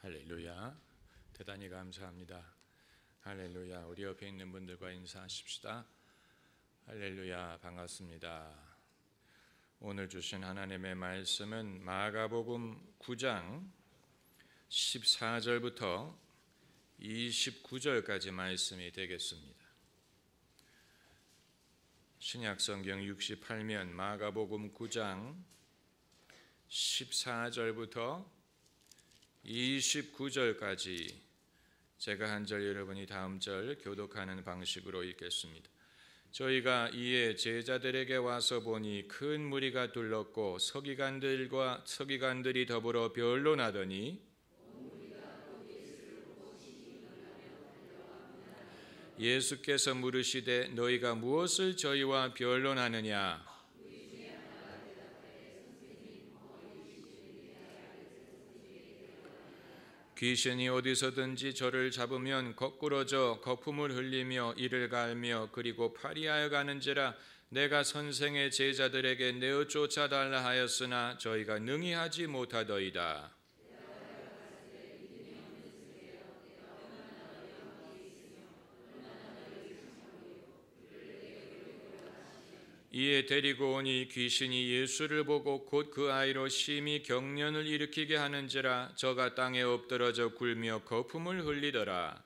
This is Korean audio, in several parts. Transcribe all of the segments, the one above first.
할렐루야. 대단히 감사합니다. 할렐루야. 우리 옆에 있는 분들과 인사하십시다. 할렐루야. 반갑습니다. 오늘 주신 하나님의 말씀은 마가복음 9장 14절부터 29절까지 말씀이 되겠습니다. 신약성경 68면 마가복음 9장 14절부터 29절까지 제가 한 절 여러분이 다음 절 교독하는 방식으로 읽겠습니다. 저희가 이에 제자들에게 와서 보니 큰 무리가 둘렀고 서기관들이 더불어 변론하더니 예수께서 물으시되 너희가 무엇을 저희와 변론하느냐? 귀신이 어디서든지 저를 잡으면 거꾸러져 거품을 흘리며 이를 갈며 그리고 파리하여 가는지라 내가 선생의 제자들에게 내어 쫓아달라 하였으나 저희가 능히 하지 못하더이다. 이에 데리고 오니 귀신이 예수를 보고 곧 그 아이로 심히 경련을 일으키게 하는지라 저가 땅에 엎드러져 굴며 거품을 흘리더라.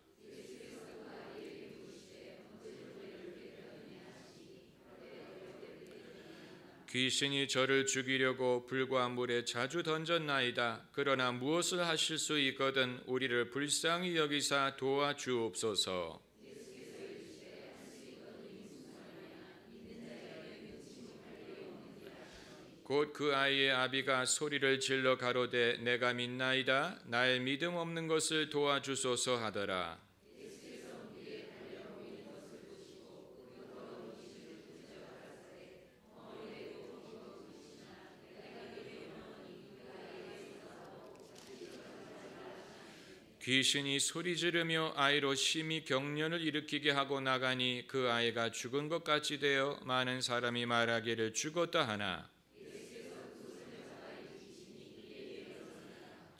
귀신이 저를 죽이려고 불과 물에 자주 던졌나이다. 그러나 무엇을 하실 수 있거든 우리를 불쌍히 여기사 도와주옵소서. 곧 그 아이의 아비가 소리를 질러 가로되 내가 믿나이다. 나의 믿음 없는 것을 도와주소서 하더라. 귀신이 소리 지르며 아이로 심히 경련을 일으키게 하고 나가니 그 아이가 죽은 것 같이 되어 많은 사람이 말하기를 죽었다 하나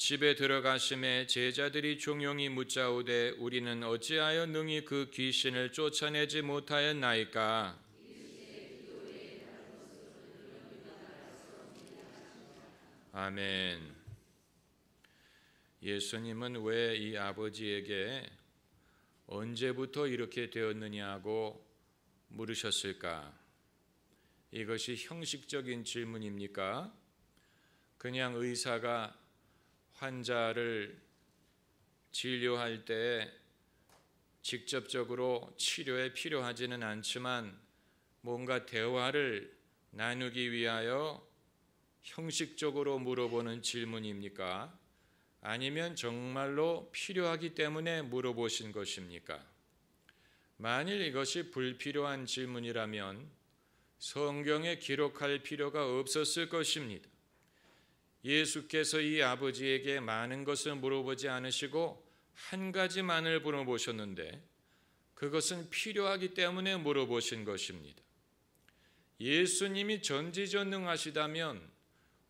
집에 들어가심에 제자들이 종용이 묻자오되 우리는 어찌하여 능히 그 귀신을 쫓아내지 못하였나이까? 아멘. 예수님은 왜 이 아버지에게 언제부터 이렇게 되었느냐고 물으셨을까? 이것이 형식적인 질문입니까? 그냥 의사가 환자를 진료할 때 직접적으로 치료에 필요하지는 않지만 뭔가 대화를 나누기 위하여 형식적으로 물어보는 질문입니까? 아니면 정말로 필요하기 때문에 물어보신 것입니까? 만일 이것이 불필요한 질문이라면 성경에 기록할 필요가 없었을 것입니다. 예수께서 이 아버지에게 많은 것을 물어보지 않으시고 한 가지만을 물어보셨는데 그것은 필요하기 때문에 물어보신 것입니다. 예수님이 전지전능하시다면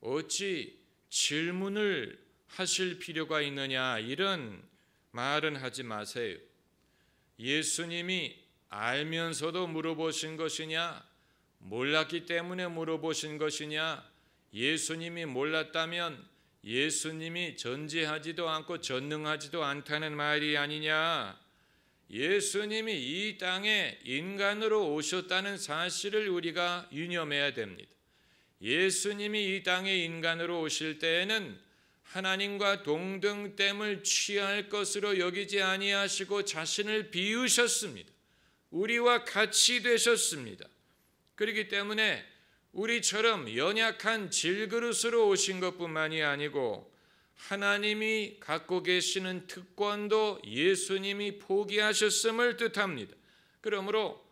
어찌 질문을 하실 필요가 있느냐 이런 말은 하지 마세요. 예수님이 알면서도 물어보신 것이냐 몰랐기 때문에 물어보신 것이냐 예수님이 몰랐다면 예수님이 전지하지도 않고 전능하지도 않다는 말이 아니냐. 예수님이 이 땅에 인간으로 오셨다는 사실을 우리가 유념해야 됩니다. 예수님이 이 땅에 인간으로 오실 때에는 하나님과 동등됨을 취할 것으로 여기지 아니하시고 자신을 비우셨습니다. 우리와 같이 되셨습니다. 그렇기 때문에 우리처럼 연약한 질그릇으로 오신 것뿐만이 아니고 하나님이 갖고 계시는 특권도 예수님이 포기하셨음을 뜻합니다. 그러므로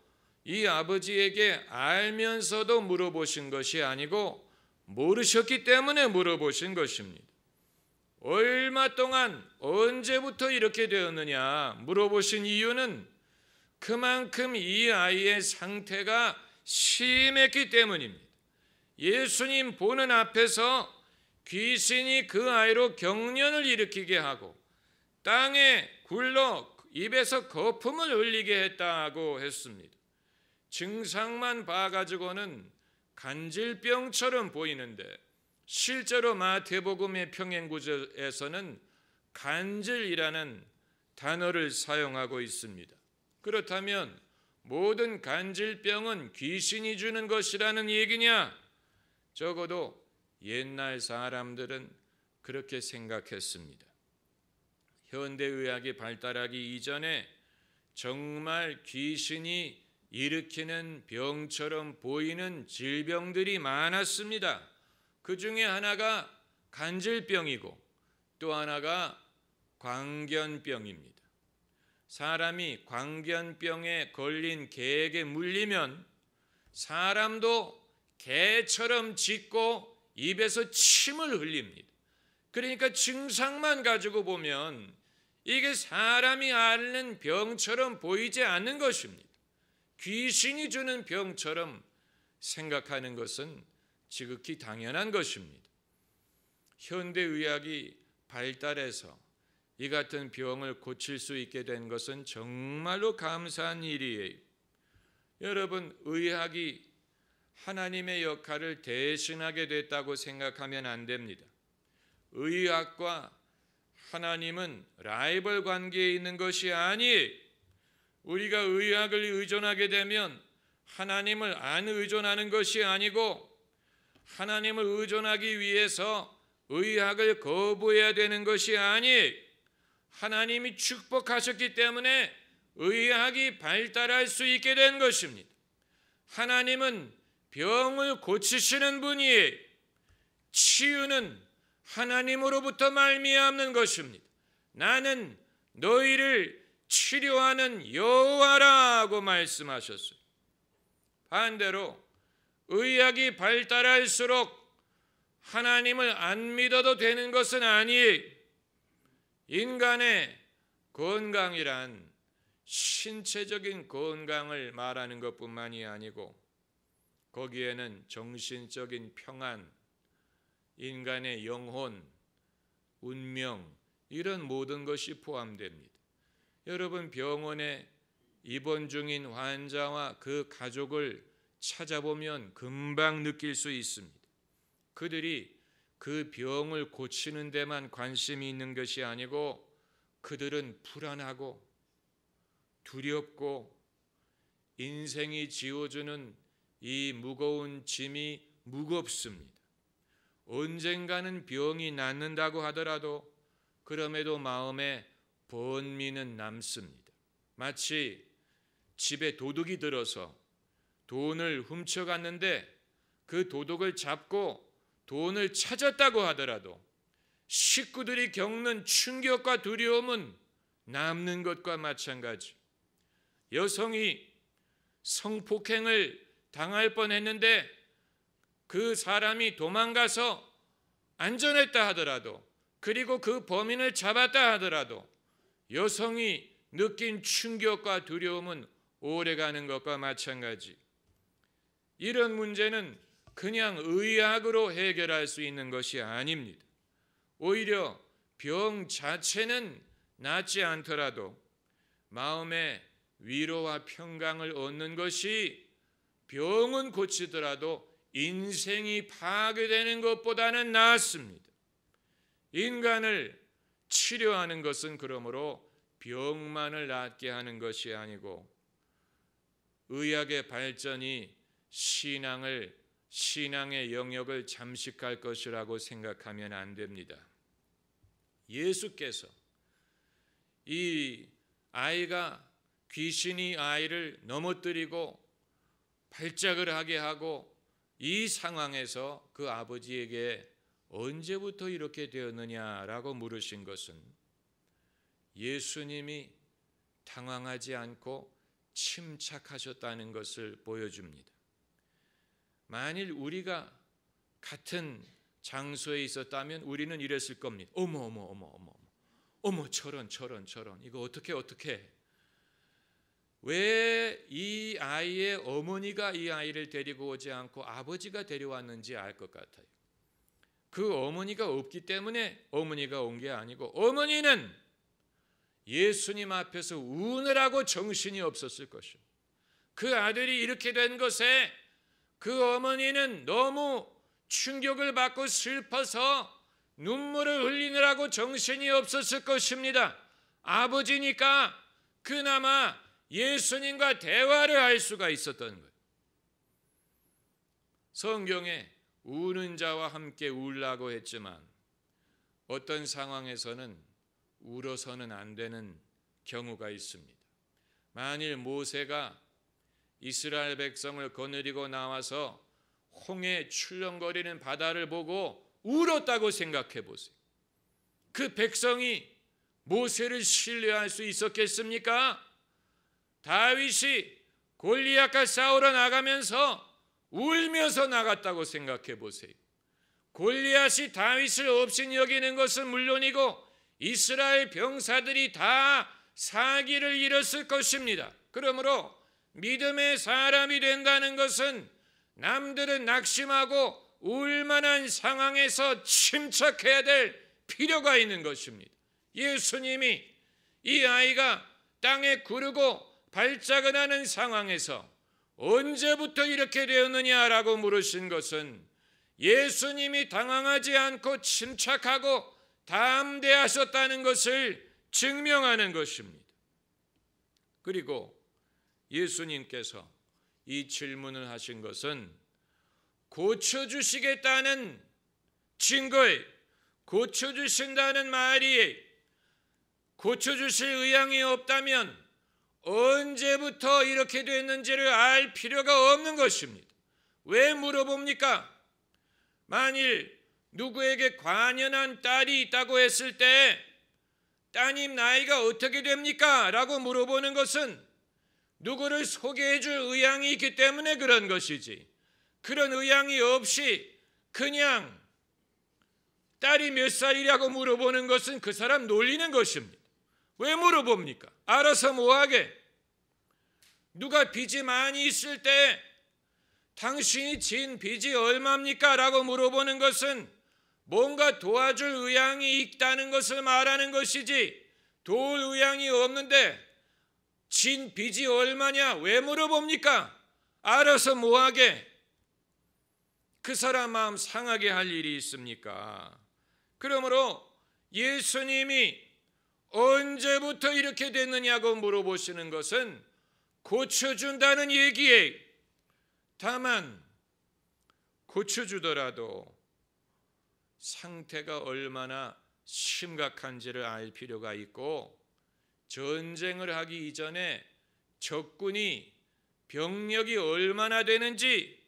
이 아버지에게 알면서도 물어보신 것이 아니고 모르셨기 때문에 물어보신 것입니다. 얼마 동안 언제부터 이렇게 되었느냐 물어보신 이유는 그만큼 이 아이의 상태가 심했기 때문입니다. 예수님 보는 앞에서 귀신이 그 아이로 경련을 일으키게 하고 땅에 굴러 입에서 거품을 흘리게 했다고 했습니다. 증상만 봐가지고는 간질병처럼 보이는데 실제로 마태복음의 평행구절에서는 간질이라는 단어를 사용하고 있습니다. 그렇다면 모든 간질병은 귀신이 주는 것이라는 얘기냐? 적어도 옛날 사람들은 그렇게 생각했습니다. 현대의학이 발달하기 이전에 정말 귀신이 일으키는 병처럼 보이는 질병들이 많았습니다. 그 중에 하나가 간질병이고 또 하나가 광견병입니다. 사람이 광견병에 걸린 개에게 물리면 사람도 개처럼 짖고 입에서 침을 흘립니다. 그러니까 증상만 가지고 보면 이게 사람이 앓는 병처럼 보이지 않는 것입니다. 귀신이 주는 병처럼 생각하는 것은 지극히 당연한 것입니다. 현대의학이 발달해서 이 같은 병을 고칠 수 있게 된 것은 정말로 감사한 일이에요. 여러분, 의학이 하나님의 역할을 대신하게 됐다고 생각하면 안 됩니다. 의학과 하나님은 라이벌 관계에 있는 것이 아니에요. 우리가 의학을 의존하게 되면 하나님을 안 의존하는 것이 아니고 하나님을 의존하기 위해서 의학을 거부해야 되는 것이 아니에요. 하나님이 축복하셨기 때문에 의학이 발달할 수 있게 된 것입니다. 하나님은 병을 고치시는 분이에요. 치유는 하나님으로부터 말미암는 것입니다. 나는 너희를 치료하는 여호와라고 말씀하셨어요. 반대로 의학이 발달할수록 하나님을 안 믿어도 되는 것은 아니에요. 인간의 건강이란 신체적인 건강을 말하는 것뿐만이 아니고 거기에는 정신적인 평안, 인간의 영혼, 운명 이런 모든 것이 포함됩니다. 여러분, 병원에 입원 중인 환자와 그 가족을 찾아보면 금방 느낄 수 있습니다. 그들이 그 병을 고치는 데만 관심이 있는 것이 아니고 그들은 불안하고 두렵고 인생이 지어주는 이 무거운 짐이 무겁습니다. 언젠가는 병이 낫는다고 하더라도 그럼에도 마음에 번민은 남습니다. 마치 집에 도둑이 들어서 돈을 훔쳐갔는데 그 도둑을 잡고 돈을 찾았다고 하더라도 식구들이 겪는 충격과 두려움은 남는 것과 마찬가지. 여성이 성폭행을 당할 뻔했는데 그 사람이 도망가서 안전했다 하더라도 그리고 그 범인을 잡았다 하더라도 여성이 느낀 충격과 두려움은 오래가는 것과 마찬가지. 이런 문제는 그냥 의학으로 해결할 수 있는 것이 아닙니다. 오히려 병 자체는 낫지 않더라도 마음의 위로와 평강을 얻는 것이 병은 고치더라도 인생이 파괴되는 것보다는 낫습니다. 인간을 치료하는 것은 그러므로 병만을 낫게 하는 것이 아니고 의학의 발전이 신앙의 영역을 잠식할 것이라고 생각하면 안 됩니다. 예수께서 이 아이가 귀신이 아이를 넘어뜨리고 발작을 하게 하고 이 상황에서 그 아버지에게 언제부터 이렇게 되었느냐라고 물으신 것은 예수님이 당황하지 않고 침착하셨다는 것을 보여줍니다. 만일 우리가 같은 장소에 있었다면 우리는 이랬을 겁니다. 어머 저런 이거 어떻게 왜 이 아이의 어머니가 이 아이를 데리고 오지 않고 아버지가 데려왔는지 알 것 같아요. 그 어머니가 없기 때문에 어머니가 온 게 아니고 어머니는 예수님 앞에서 우느라고 정신이 없었을 것입니다. 그 아들이 이렇게 된 것에 그 어머니는 너무 충격을 받고 슬퍼서 눈물을 흘리느라고 정신이 없었을 것입니다. 아버지니까 그나마 예수님과 대화를 할 수가 있었던 거예요. 성경에 우는 자와 함께 울라고 했지만 어떤 상황에서는 울어서는 안 되는 경우가 있습니다. 만일 모세가 이스라엘 백성을 거느리고 나와서 홍해 출렁거리는 바다를 보고 울었다고 생각해 보세요. 그 백성이 모세를 신뢰할 수 있었겠습니까? 다윗이 골리앗과 싸우러 나가면서 울면서 나갔다고 생각해 보세요. 골리앗이 다윗을 업신여기는 것은 물론이고 이스라엘 병사들이 다 사기를 잃었을 것입니다. 그러므로 믿음의 사람이 된다는 것은 남들은 낙심하고 울만한 상황에서 침착해야 될 필요가 있는 것입니다. 예수님이 이 아이가 땅에 구르고 발작을 하는 상황에서 언제부터 이렇게 되었느냐라고 물으신 것은 예수님이 당황하지 않고 침착하고 담대하셨다는 것을 증명하는 것입니다. 그리고 예수님께서 이 질문을 하신 것은 고쳐주시겠다는 증거에, 고쳐주신다는 말이 고쳐주실 의향이 없다면 언제부터 이렇게 됐는지를 알 필요가 없는 것입니다. 왜 물어봅니까? 만일 누구에게 관연한 딸이 있다고 했을 때 따님 나이가 어떻게 됩니까? 라고 물어보는 것은 누구를 소개해 줄 의향이 있기 때문에 그런 것이지, 그런 의향이 없이 그냥 딸이 몇 살이라고 물어보는 것은 그 사람 놀리는 것입니다. 왜 물어봅니까? 알아서 뭐하게? 누가 빚이 많이 있을 때 당신이 진 빚이 얼마입니까? 라고 물어보는 것은 뭔가 도와줄 의향이 있다는 것을 말하는 것이지, 도울 의향이 없는데 진 빚이 얼마냐? 왜 물어봅니까? 알아서 뭐하게? 그 사람 마음 상하게 할 일이 있습니까? 그러므로 예수님이 언제부터 이렇게 됐느냐고 물어보시는 것은 고쳐준다는 얘기예요. 다만 고쳐주더라도 상태가 얼마나 심각한지를 알 필요가 있고, 전쟁을 하기 이전에 적군이 병력이 얼마나 되는지,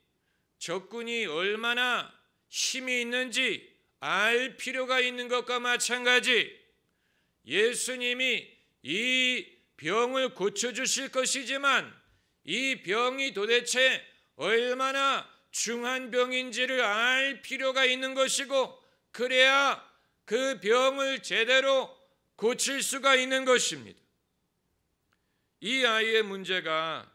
적군이 얼마나 힘이 있는지 알 필요가 있는 것과 마찬가지, 예수님이 이 병을 고쳐주실 것이지만 이 병이 도대체 얼마나 중한 병인지를 알 필요가 있는 것이고, 그래야 그 병을 제대로 고칠 수가 있는 것입니다. 이 아이의 문제가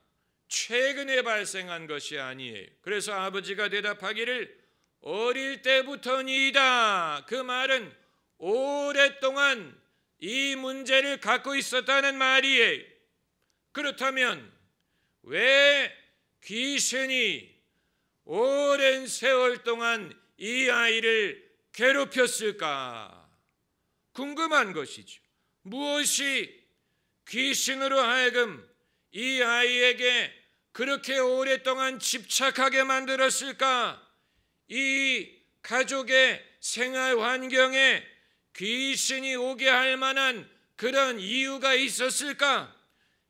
최근에 발생한 것이 아니에요. 그래서 아버지가 대답하기를 어릴 때부터니이다. 그 말은 오랫동안 이 문제를 갖고 있었다는 말이에요. 그렇다면 왜 귀신이 오랜 세월 동안 이 아이를 괴롭혔을까? 궁금한 것이죠. 무엇이 귀신으로 하여금 이 아이에게 그렇게 오랫동안 집착하게 만들었을까? 이 가족의 생활 환경에 귀신이 오게 할 만한 그런 이유가 있었을까?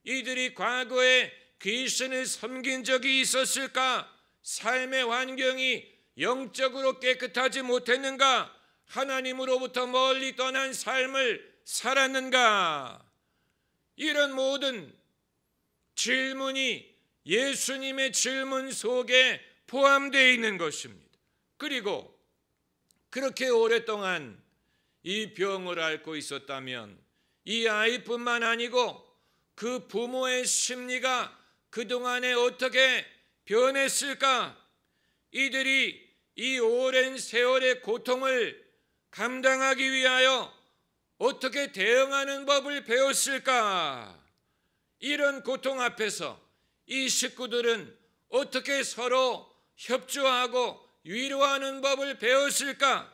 이들이 과거에 귀신을 섬긴 적이 있었을까? 삶의 환경이 영적으로 깨끗하지 못했는가? 하나님으로부터 멀리 떠난 삶을 살았는가? 이런 모든 질문이 예수님의 질문 속에 포함되어 있는 것입니다. 그리고 그렇게 오랫동안 이 병을 앓고 있었다면 이 아이뿐만 아니고 그 부모의 심리가 그동안에 어떻게 변했을까? 이들이 이 오랜 세월의 고통을 감당하기 위하여 어떻게 대응하는 법을 배웠을까? 이런 고통 앞에서 이 식구들은 어떻게 서로 협조하고 위로하는 법을 배웠을까?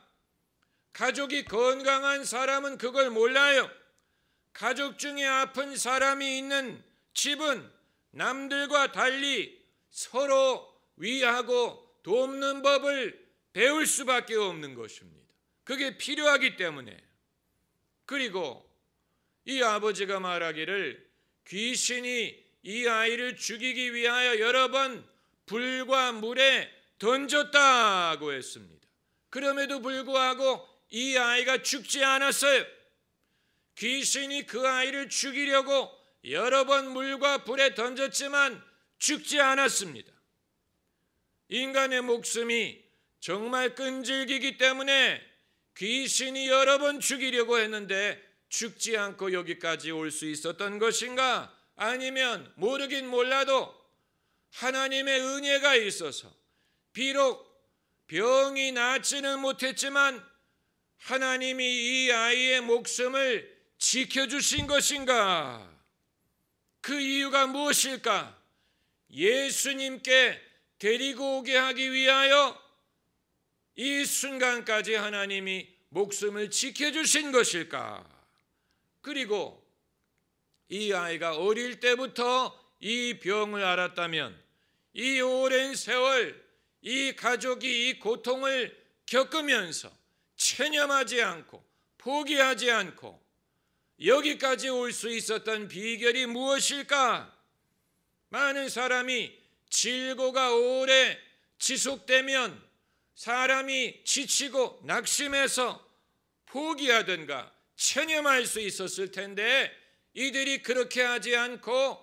가족이 건강한 사람은 그걸 몰라요. 가족 중에 아픈 사람이 있는 집은 남들과 달리 서로 위하고 돕는 법을 배울 수밖에 없는 것입니다. 그게 필요하기 때문에. 그리고 이 아버지가 말하기를 귀신이 이 아이를 죽이기 위하여 여러 번 불과 물에 던졌다고 했습니다. 그럼에도 불구하고 이 아이가 죽지 않았어요. 귀신이 그 아이를 죽이려고 여러 번 물과 불에 던졌지만 죽지 않았습니다. 인간의 목숨이 정말 끈질기기 때문에 귀신이 여러 번 죽이려고 했는데 죽지 않고 여기까지 올 수 있었던 것인가? 아니면 모르긴 몰라도 하나님의 은혜가 있어서 비록 병이 낫지는 못했지만 하나님이 이 아이의 목숨을 지켜주신 것인가? 그 이유가 무엇일까? 예수님께 데리고 오게 하기 위하여 이 순간까지 하나님이 목숨을 지켜주신 것일까? 그리고 이 아이가 어릴 때부터 이 병을 알았다면 이 오랜 세월 이 가족이 이 고통을 겪으면서 체념하지 않고 포기하지 않고 여기까지 올 수 있었던 비결이 무엇일까? 많은 사람이 질고가 오래 지속되면 사람이 지치고 낙심해서 포기하든가 체념할 수 있었을 텐데 이들이 그렇게 하지 않고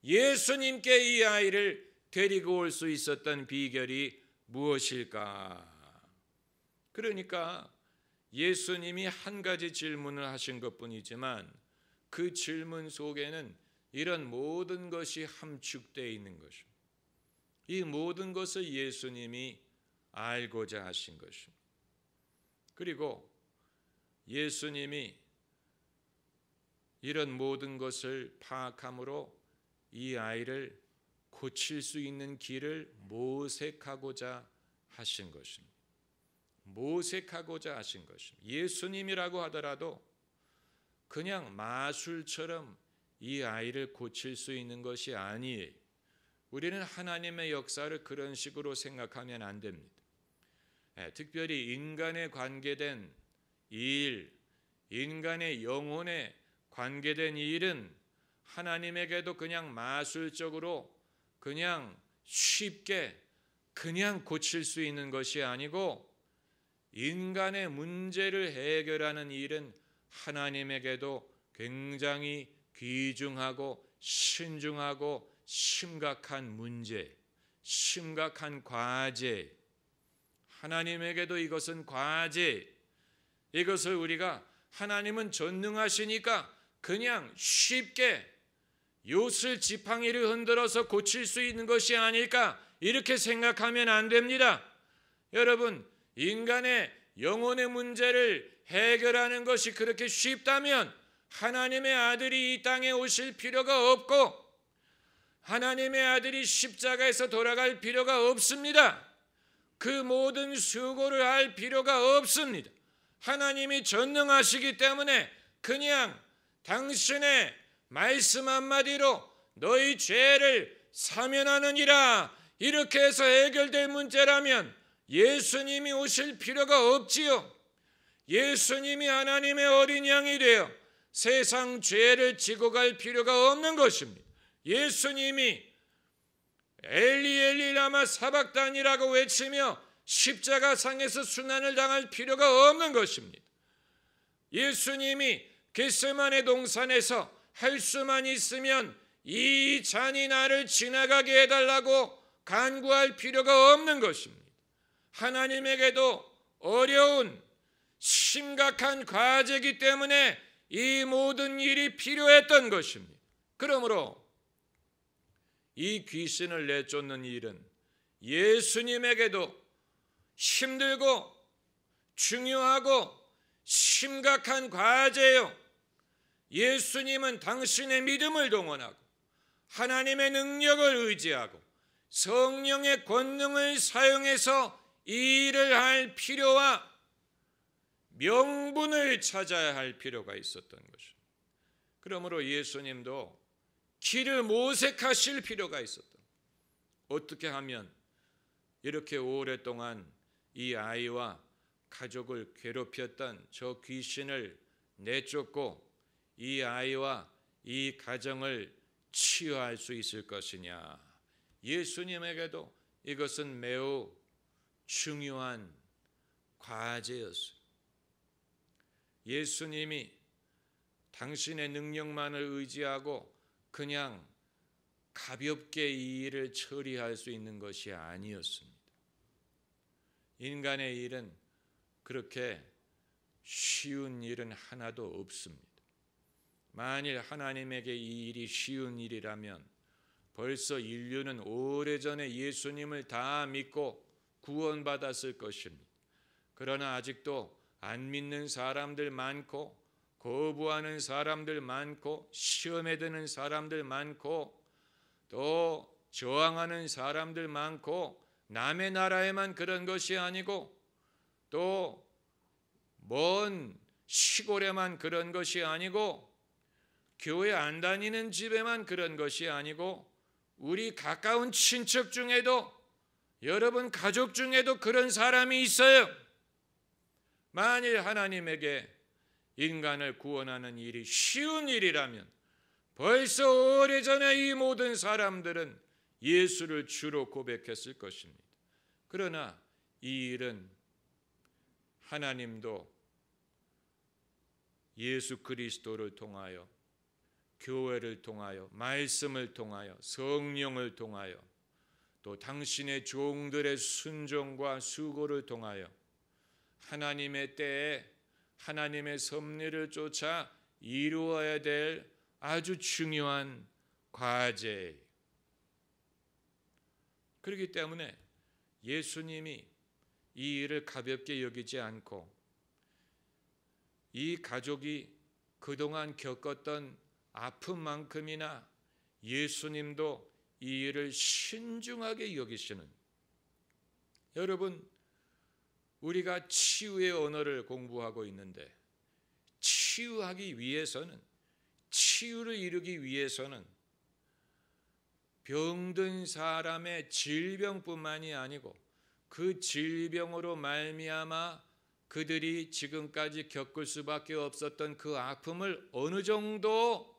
예수님께 이 아이를 데리고 올 수 있었던 비결이 무엇일까? 그러니까 예수님이 한 가지 질문을 하신 것뿐이지만 그 질문 속에는 이런 모든 것이 함축되어 있는 것입니다. 이 모든 것을 예수님이 알고자 하신 것입니다. 그리고 예수님이 이런 모든 것을 파악함으로 이 아이를 고칠 수 있는 길을 모색하고자 하신 것입니다. 모색하고자 하신 것입니다. 예수님이라고 하더라도 그냥 마술처럼 이 아이를 고칠 수 있는 것이 아니에요. 우리는 하나님의 역사를 그런 식으로 생각하면 안 됩니다. 특별히 인간에 관계된 일, 인간의 영혼에 관계된 일은 하나님에게도 그냥 마술적으로 그냥 쉽게 그냥 고칠 수 있는 것이 아니고 인간의 문제를 해결하는 일은 하나님에게도 굉장히 귀중하고 신중하고 심각한 문제, 심각한 과제, 하나님에게도 이것은 과제, 이것을 우리가 하나님은 전능하시니까 그냥 쉽게 요술 지팡이를 흔들어서 고칠 수 있는 것이 아닐까 이렇게 생각하면 안 됩니다. 여러분, 인간의 영혼의 문제를 해결하는 것이 그렇게 쉽다면 하나님의 아들이 이 땅에 오실 필요가 없고 하나님의 아들이 십자가에서 돌아갈 필요가 없습니다. 그 모든 수고를 할 필요가 없습니다. 하나님이 전능하시기 때문에 그냥 당신의 말씀 한마디로 너희 죄를 사면하느니라 이렇게 해서 해결될 문제라면 예수님이 오실 필요가 없지요. 예수님이 하나님의 어린 양이 되어 세상 죄를 지고 갈 필요가 없는 것입니다. 예수님이 엘리 엘리 라마 사박단이라고 외치며 십자가상에서 순환을 당할 필요가 없는 것입니다. 예수님이 겟세마네 동산에서 할 수만 있으면 이 잔이 나를 지나가게 해달라고 간구할 필요가 없는 것입니다. 하나님에게도 어려운 심각한 과제이기 때문에 이 모든 일이 필요했던 것입니다. 그러므로 이 귀신을 내쫓는 일은 예수님에게도 힘들고 중요하고 심각한 과제예요. 예수님은 당신의 믿음을 동원하고 하나님의 능력을 의지하고 성령의 권능을 사용해서 이 일을 할 필요와 명분을 찾아야 할 필요가 있었던 것입니다. 그러므로 예수님도 길을 모색하실 필요가 있었던 거예요. 어떻게 하면 이렇게 오랫동안 이 아이와 가족을 괴롭혔던 저 귀신을 내쫓고 이 아이와 이 가정을 치유할 수 있을 것이냐. 예수님에게도 이것은 매우 중요한 과제였어요. 예수님이 당신의 능력만을 의지하고 그냥 가볍게 이 일을 처리할 수 있는 것이 아니었습니다. 인간의 일은 그렇게 쉬운 일은 하나도 없습니다. 만일 하나님에게 이 일이 쉬운 일이라면 벌써 인류는 오래전에 예수님을 다 믿고 구원받았을 것입니다. 그러나 아직도 안 믿는 사람들 많고 거부하는 사람들 많고 시험에 드는 사람들 많고 또 저항하는 사람들 많고 남의 나라에만 그런 것이 아니고 또 먼 시골에만 그런 것이 아니고 교회 안 다니는 집에만 그런 것이 아니고 우리 가까운 친척 중에도 여러분 가족 중에도 그런 사람이 있어요. 만일 하나님에게 인간을 구원하는 일이 쉬운 일이라면 벌써 오래전에 이 모든 사람들은 예수를 주로 고백했을 것입니다. 그러나 이 일은 하나님도 예수 그리스도를 통하여 교회를 통하여 말씀을 통하여 성령을 통하여 또 당신의 종들의 순종과 수고를 통하여 하나님의 때에 하나님의 섭리를 쫓아 이루어야 될 아주 중요한 과제예요. 그렇기 때문에 예수님이 이 일을 가볍게 여기지 않고 이 가족이 그동안 겪었던 아픔만큼이나 예수님도 이 일을 신중하게 여기시는, 여러분 우리가 치유의 언어를 공부하고 있는데 치유하기 위해서는 치유를 이루기 위해서는 병든 사람의 질병뿐만이 아니고 그 질병으로 말미암아 그들이 지금까지 겪을 수밖에 없었던 그 아픔을 어느 정도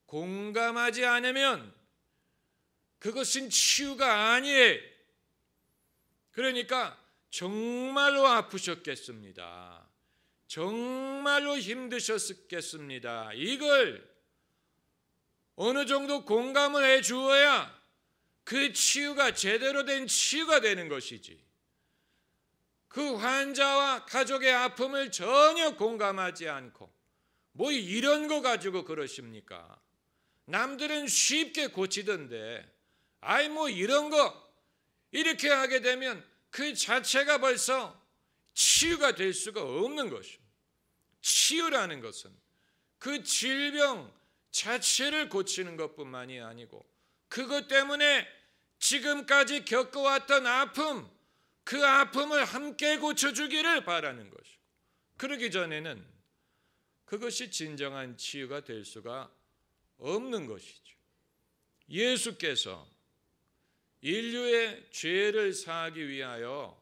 공감하지 않으면 그것은 치유가 아니에요. 그러니까 정말로 아프셨겠습니다. 정말로 힘드셨겠습니다. 이걸 어느 정도 공감을 해 주어야 그 치유가 제대로 된 치유가 되는 것이지, 그 환자와 가족의 아픔을 전혀 공감하지 않고 뭐 이런 거 가지고 그러십니까? 남들은 쉽게 고치던데 아이 뭐 이런 거 이렇게 하게 되면 그 자체가 벌써 치유가 될 수가 없는 것입니다. 치유라는 것은 그 질병 자체를 고치는 것뿐만이 아니고 그것 때문에 지금까지 겪어왔던 아픔, 그 아픔을 함께 고쳐주기를 바라는 것이고, 그러기 전에는 그것이 진정한 치유가 될 수가 없는 것이죠. 예수께서 인류의 죄를 사하기 위하여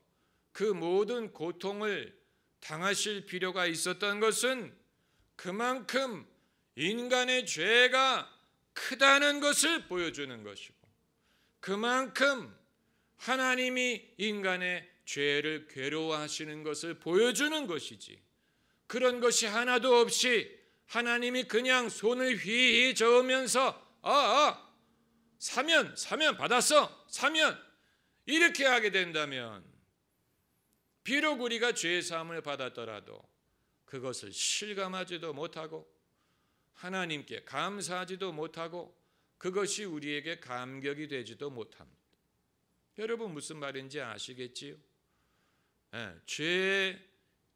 그 모든 고통을 당하실 필요가 있었던 것은 그만큼 인간의 죄가 크다는 것을 보여주는 것이고, 그만큼 하나님이 인간의 죄를 괴로워하시는 것을 보여주는 것이지, 그런 것이 하나도 없이 하나님이 그냥 손을 휘휘 저으면서 사면 받았어, 사면 이렇게 하게 된다면 비록 우리가 죄 사함을 받았더라도 그것을 실감하지도 못하고 하나님께 감사하지도 못하고 그것이 우리에게 감격이 되지도 못합니다. 여러분 무슨 말인지 아시겠지요? 죄의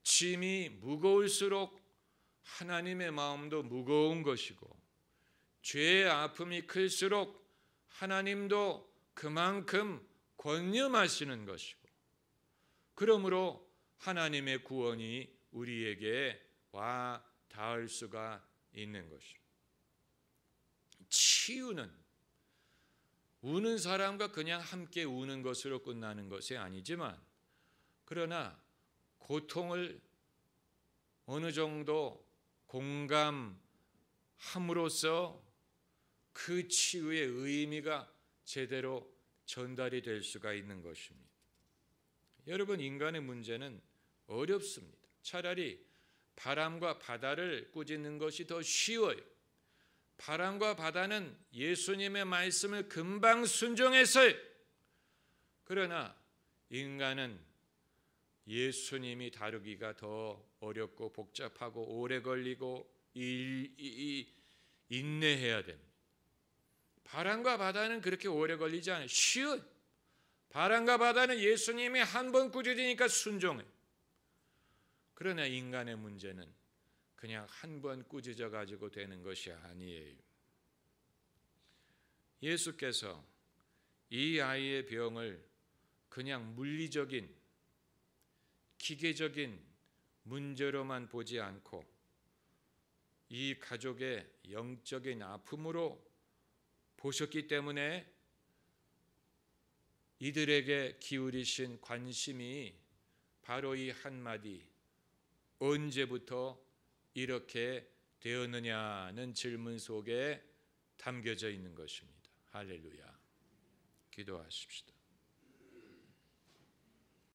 짐이 무거울수록 하나님의 마음도 무거운 것이고, 죄의 아픔이 클수록 하나님도 그만큼 권념하시는 것이고, 그러므로 하나님의 구원이 우리에게 와 닿을 수가 있는 것입니다. 치유는 우는 사람과 그냥 함께 우는 것으로 끝나는 것이 아니지만, 그러나 고통을 어느 정도 공감함으로써 그 치유의 의미가 제대로 전달이 될 수가 있는 것입니다. 여러분, 인간의 문제는 어렵습니다. 차라리 바람과 바다를 꾸짖는 것이 더 쉬워요. 바람과 바다는 예수님의 말씀을 금방 순종했어요. 그러나 인간은 예수님이 다루기가 더 어렵고 복잡하고 오래 걸리고 인내해야 됩니다. 바람과 바다는 그렇게 오래 걸리지 않아요. 쉬워요. 바람과 바다는 예수님이 한 번 꾸짖으니까 순종해요. 그러나 인간의 문제는 그냥 한 번 꾸짖어 가지고 되는 것이 아니에요. 예수께서 이 아이의 병을 그냥 물리적인 기계적인 문제로만 보지 않고 이 가족의 영적인 아픔으로 보셨기 때문에 이들에게 기울이신 관심이 바로 이 한마디, 언제부터 이렇게 되었느냐는 질문 속에 담겨져 있는 것입니다. 할렐루야. 기도하십시다.